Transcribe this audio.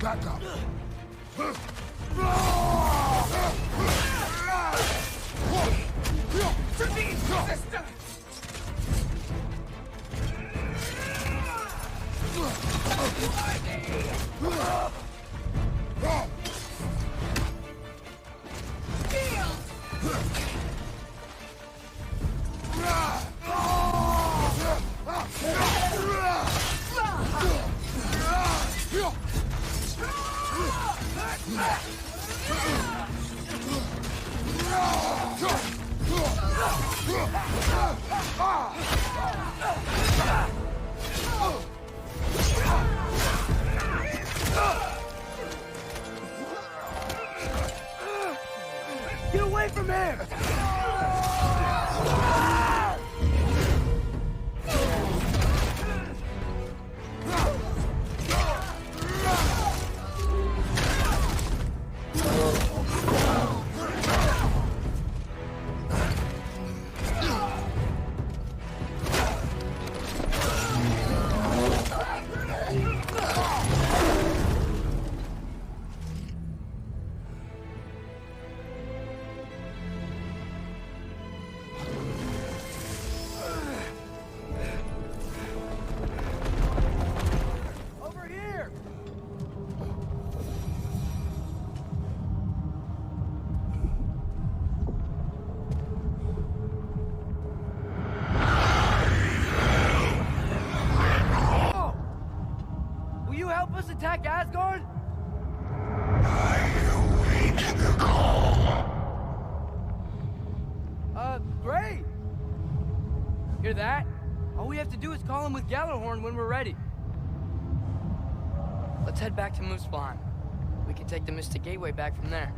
Back up. To these sisters! Get away from him! Help us attack Asgard? I await the call. Great! Hear that? All we have to do is call him with Gjallarhorn when we're ready. Let's head back to Moospawn. We can take the Mystic Gateway back from there.